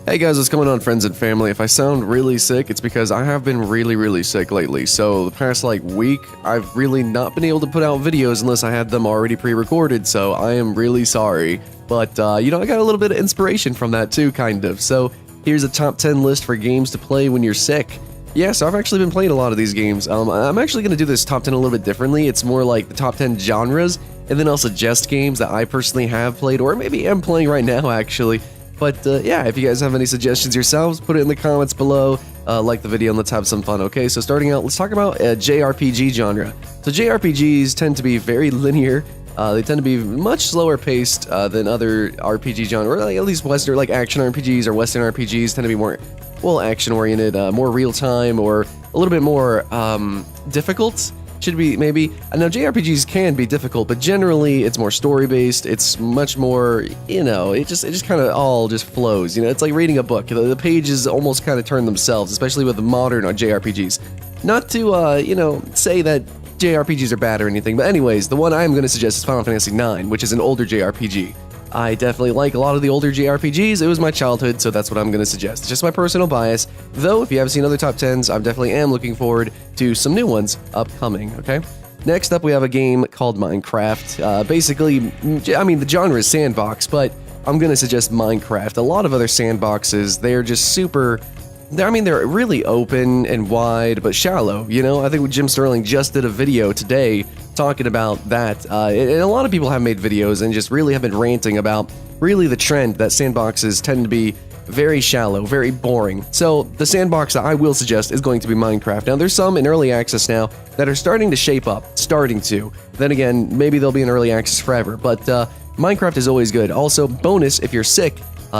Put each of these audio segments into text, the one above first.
Hey guys, what's going on, friends and family? If I sound really sick, it's because I have been really sick lately. So the past week, I've really not been able to put out videos unless I had them already pre-recorded, so I am really sorry. But, I got a little bit of inspiration from that too, kind of. So here's a top 10 list for games to play when you're sick. Yeah, so I've actually been playing a lot of these games. I'm actually going to do this top 10 a little bit differently. It's more like the top 10 genres, and then I'll suggest games that I personally have played, or maybe am playing right now, actually. But yeah, if you guys have any suggestions yourselves, put it in the comments below. Like the video and let's have some fun, okay? So starting out, let's talk about JRPG genre. So JRPGs tend to be very linear. They tend to be much slower paced than other RPG genre, or at least Western, like action RPGs or Western RPGs tend to be more, well, action oriented, more real time, or a little bit more difficult. Should be, maybe. I know JRPGs can be difficult, but generally it's more story-based. It's much more, it just kind of all just flows. It's like reading a book. The pages almost kind of turn themselves, especially with the modern JRPGs. Not to, say that JRPGs are bad or anything, but anyways, the one I'm going to suggest is Final Fantasy IX, which is an older JRPG. I definitely like a lot of the older JRPGs. It was my childhood, so that's what I'm going to suggest. It's just my personal bias. Though, if you haven't seen other top 10s, I definitely am looking forward to some new ones upcoming, okay? Next up, we have a game called Minecraft. Basically, the genre is sandbox, but I'm going to suggest Minecraft. A lot of other sandboxes, they're just super... they're really open and wide, but shallow, I think Jim Sterling just did a video today talking about that, and a lot of people have made videos and just really have been ranting about really the trend that sandboxes tend to be very shallow, very boring. So the sandbox that I will suggest is going to be Minecraft. Now, there's some in early access now that are starting to shape up, Then again, maybe they'll be in early access forever, but Minecraft is always good. Also, bonus, if you're sick,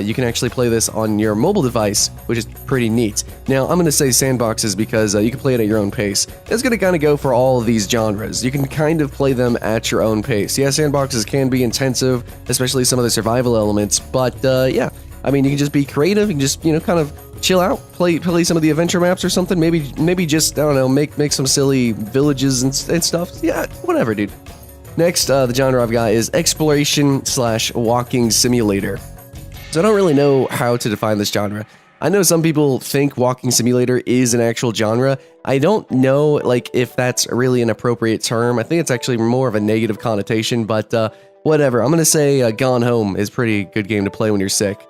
you can actually play this on your mobile device, which is pretty neat. Now, I'm going to say sandboxes because you can play it at your own pace. It's going to kind of go for all of these genres. You can kind of play them at your own pace. Yeah, sandboxes can be intensive, especially some of the survival elements, but yeah, you can just be creative. You can just, kind of chill out, play some of the adventure maps or something. Maybe just, I don't know, make some silly villages and stuff. Yeah, whatever, dude. Next, the genre I've got is exploration/walking simulator. So I don't really know how to define this genre. I know some people think walking simulator is an actual genre. I don't know, if that's really an appropriate term. I think it's actually more of a negative connotation, but whatever. I'm going to say Gone Home is a pretty good game to play when you're sick.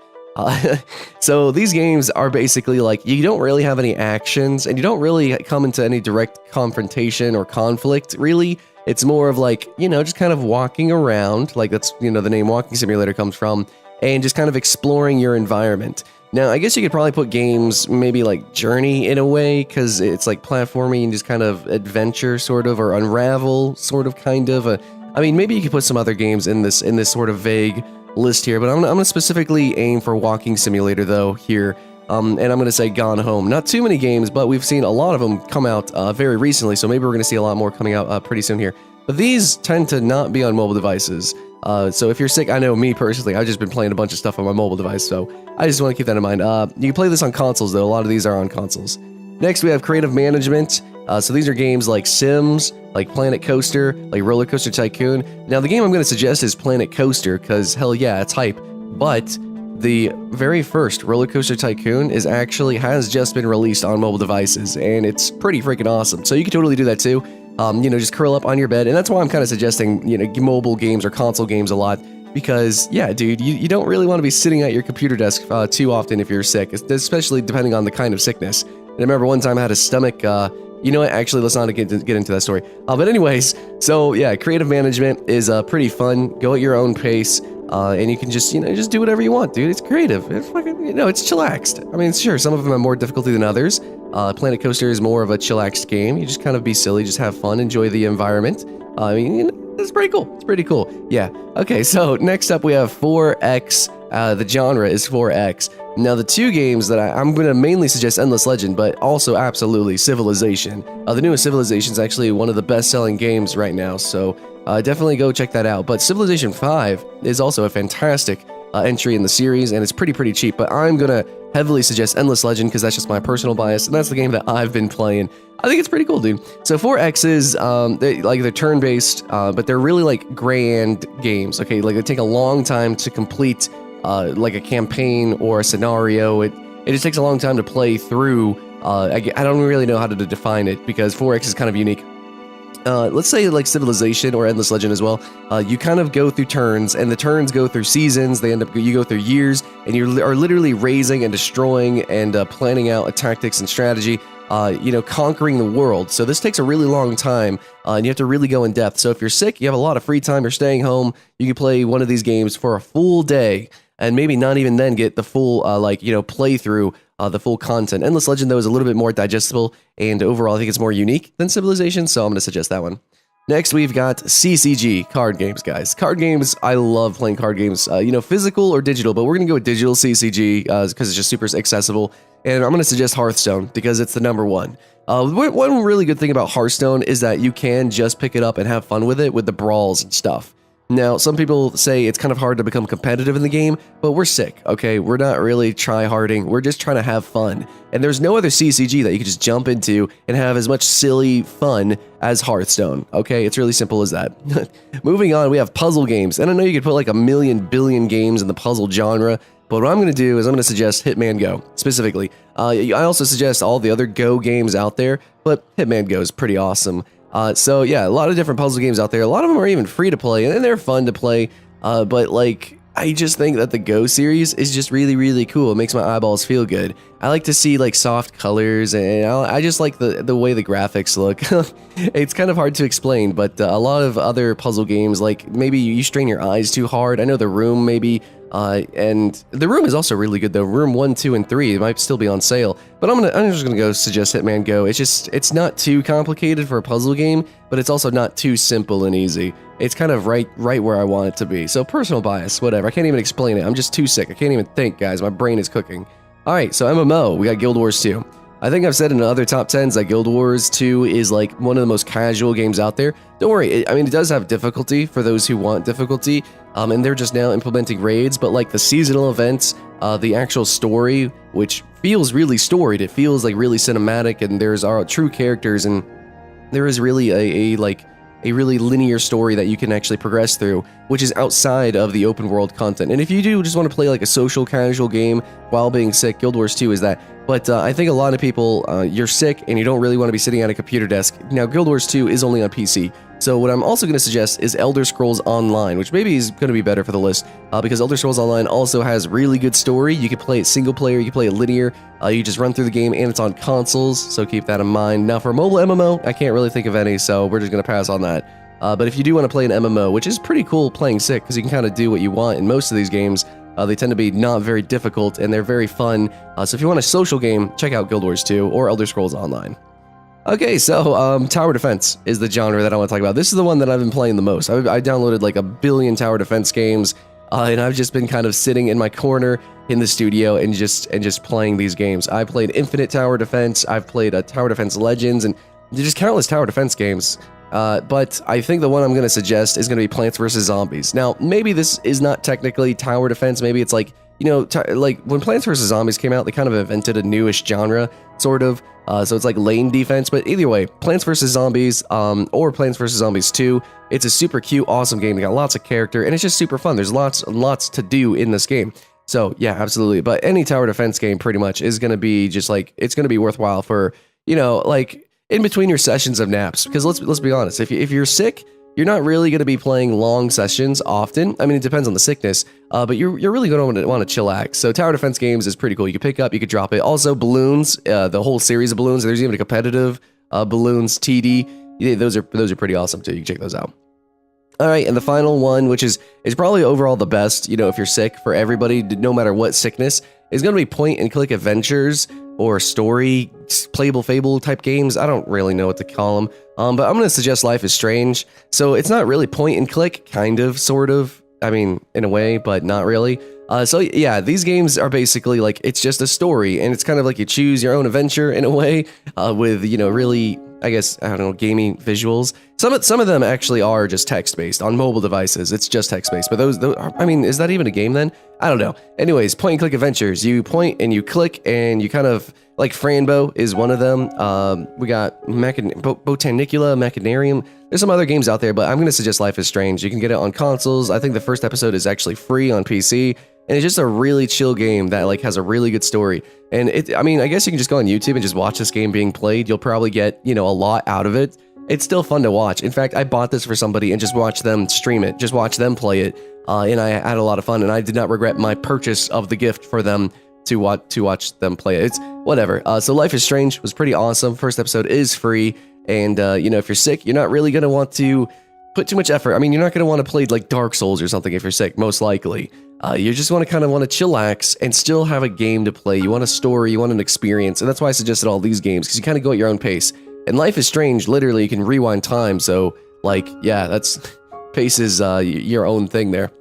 So these games are basically you don't really have any actions, and you don't really come into any direct confrontation or conflict, really. It's more of just kind of walking around, that's, the name walking simulator comes from, and just kind of exploring your environment. Now, I guess you could probably put games maybe like Journey in a way, because it's like platforming and just kind of adventure sort of, or Unravel sort of kind of. Maybe you could put some other games in this sort of vague list here, but I'm gonna specifically aim for walking simulator though here. And I'm gonna say Gone Home. Not too many games, but we've seen a lot of them come out very recently, so maybe we're gonna see a lot more coming out pretty soon here. But these tend to not be on mobile devices. So if you're sick, I know me personally, I've just been playing a bunch of stuff on my mobile device, so I just want to keep that in mind. You can play this on consoles, though. A lot of these are on consoles. Next, we have creative management. So these are games like Sims, like Planet Coaster, like Roller Coaster Tycoon. Now, the game I'm going to suggest is Planet Coaster, because hell yeah, it's hype. But the very first Roller Coaster Tycoon has just been released on mobile devices, and it's pretty freaking awesome. So you can totally do that too. Just curl up on your bed, and that's why I'm kind of suggesting, mobile games or console games a lot, because, yeah, dude, you don't really want to be sitting at your computer desk too often if you're sick, especially depending on the kind of sickness. And I remember one time I had a stomach, actually, let's not get into that story. But anyways, so, yeah, creative management is pretty fun. Go at your own pace, and you can just, just do whatever you want, dude. It's creative. It's fucking, it's chillaxed. Sure, some of them have more difficulty than others. Planet Coaster is more of a chillaxed game. You just kind of be silly, just have fun, enjoy the environment. It's pretty cool. It's pretty cool. Yeah. Okay, so next up we have 4X. The genre is 4X. Now, the two games that I'm going to mainly suggest Endless Legend, but also absolutely Civilization. The newest Civilization is actually one of the best-selling games right now, so definitely go check that out. But Civilization 5 is also a fantastic entry in the series, and it's pretty cheap, but I'm going to heavily suggest Endless Legend because that's just my personal bias, and that's the game that I've been playing. I think it's pretty cool, dude. So 4Xs, they're turn-based, but they're really grand games, okay? They take a long time to complete like a campaign or a scenario. It just takes a long time to play through. I don't really know how to define it because 4X is kind of unique. Let's say like Civilization or Endless Legend as well. You kind of go through turns, and the turns go through seasons. You go through years, and you are literally raising and destroying and planning out a tactics and strategy. Conquering the world. So this takes a really long time, and you have to really go in depth. So if you're sick, you have a lot of free time, you're staying home, you can play one of these games for a full day, and maybe not even then get the full playthrough. The full content. Endless Legend, though, is a little bit more digestible, and overall, I think it's more unique than Civilization, so I'm going to suggest that one. Next, we've got CCG, card games, guys. Card games, I love playing card games, physical or digital, but we're going to go with digital CCG because it's just super accessible, and I'm going to suggest Hearthstone because it's the number one. One really good thing about Hearthstone is that you can just pick it up and have fun with it with the brawls and stuff. Now, some people say it's kind of hard to become competitive in the game, but we're sick, okay? We're not really try-harding, we're just trying to have fun. And there's no other CCG that you can just jump into and have as much silly fun as Hearthstone, okay? It's really simple as that. Moving on, we have puzzle games, and I know you could put like a million billion games in the puzzle genre, but what I'm going to do is I'm going to suggest Hitman Go, specifically. I also suggest all the other Go games out there, but Hitman Go is pretty awesome. So yeah, a lot of different puzzle games out there. A lot of them are even free to play, and they're fun to play. But like, I just think that the Go series is just really, really cool. It makes my eyeballs feel good. I like to see like soft colors, and I just like the way the graphics look. It's kind of hard to explain, but a lot of other puzzle games, like maybe you strain your eyes too hard. I know The Room maybe. And The Room is also really good though. Room 1, 2, and 3 it might still be on sale, but I'm just gonna go suggest Hitman Go. It's not too complicated for a puzzle game, but it's also not too simple and easy. It's kind of right where I want it to be. So personal bias, whatever. I can't even explain it. I'm just too sick. I can't even think, guys. My brain is cooking. All right, so MMO, we got Guild Wars 2. I think I've said in other top 10s that Guild Wars 2 is like one of the most casual games out there. Don't worry, it does have difficulty for those who want difficulty, and they're just now implementing raids, but like the seasonal events, the actual story, which feels really storied, it feels like really cinematic, and there's our true characters, and there is really a really linear story that you can actually progress through, which is outside of the open world content. And if you do just want to play like a social casual game while being sick, Guild Wars 2 is that. But I think a lot of people, you're sick and you don't really want to be sitting at a computer desk. Now, Guild Wars 2 is only on PC. So what I'm also going to suggest is Elder Scrolls Online, which maybe is going to be better for the list, because Elder Scrolls Online also has really good story. You can play it single player, you can play it linear, you just run through the game, and it's on consoles, so keep that in mind. Now for mobile MMO, I can't really think of any, so we're just going to pass on that. But if you do want to play an MMO, which is pretty cool playing sick, because you can kind of do what you want in most of these games, they tend to be not very difficult, and they're very fun. So if you want a social game, check out Guild Wars 2 or Elder Scrolls Online. Okay, so tower defense is the genre that I want to talk about. This is the one that I've been playing the most. I downloaded like a billion tower defense games, and I've just been kind of sitting in my corner in the studio and just playing these games. I played Infinite Tower Defense, I've played Tower Defense Legends, and just countless tower defense games. But I think the one I'm going to suggest is going to be Plants vs. Zombies. Now, maybe this is not technically tower defense. Maybe it's like, like when Plants vs. Zombies came out, they kind of invented a newish genre, sort of. So it's like lane defense, but either way, Plants vs. Zombies, or Plants vs. Zombies 2, it's a super cute, awesome game. They got lots of character, and it's just super fun. There's lots to do in this game. So yeah, absolutely. But any tower defense game pretty much is going to be just like, it's going to be worthwhile for, like in between your sessions of naps. Because let's be honest, if you're sick, you're not really going to be playing long sessions often. I mean, it depends on the sickness, but you're really going to want to chillax. So tower defense games is pretty cool. You can pick up, you could drop it. Also, balloons, the whole series of balloons. There's even a competitive balloons TD. Yeah, those are pretty awesome too. You can check those out. All right, and the final one, which is probably overall the best, if you're sick, for everybody, no matter what sickness, is going to be point and click adventures or story, playable fable type games. I don't really know what to call them, but I'm going to suggest Life is Strange. So it's not really point and click, kind of, sort of. I mean, in a way, but not really. So yeah, these games are basically like, it's just a story, and it's kind of like you choose your own adventure in a way, with, really, I guess, I don't know, gaming visuals. Some of them actually are just text-based on mobile devices. It's just text-based, but those I mean, is that even a game then? I don't know. Anyways, point and click adventures. You point and you click, and you kind of, like Franbo is one of them. We got Botanicula, Machinarium. There's some other games out there, but I'm going to suggest Life is Strange. You can get it on consoles. I think the first episode is actually free on PC, and it's just a really chill game that like has a really good story. And I mean, I guess you can just go on YouTube and just watch this game being played. You'll probably get, a lot out of it. It's still fun to watch. In fact, I bought this for somebody and just watched them stream it, just watch them play it, and I had a lot of fun, and I did not regret my purchase of the gift for them to watch them play it. It's whatever. So Life is Strange was pretty awesome. First episode is free, and if you're sick, you're not really gonna want to put too much effort. I mean, you're not gonna want to play like Dark Souls or something if you're sick, most likely. You just want to kind of want to chillax and still have a game to play. You want a story, you want an experience, and that's why I suggested all these games, because you kind of go at your own pace. And Life is Strange, literally, you can rewind time, so, like, yeah, pace is your own thing there.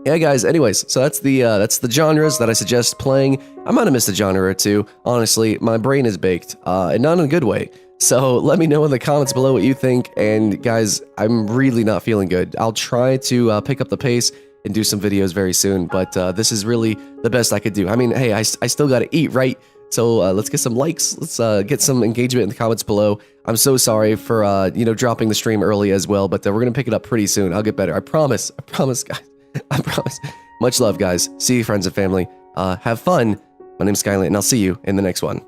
Yeah, guys, anyways, so that's the genres that I suggest playing. I might have missed a genre or two. Honestly, my brain is baked, and not in a good way. So let me know in the comments below what you think, and guys, I'm really not feeling good. I'll try to pick up the pace and do some videos very soon, but this is really the best I could do. I mean, hey, I still gotta eat, right? So let's get some likes. Let's get some engagement in the comments below. I'm so sorry for dropping the stream early as well, but we're gonna pick it up pretty soon. I'll get better. I promise. I promise, guys. I promise. Much love, guys. See you, friends and family. Have fun. My name's Skylint, and I'll see you in the next one.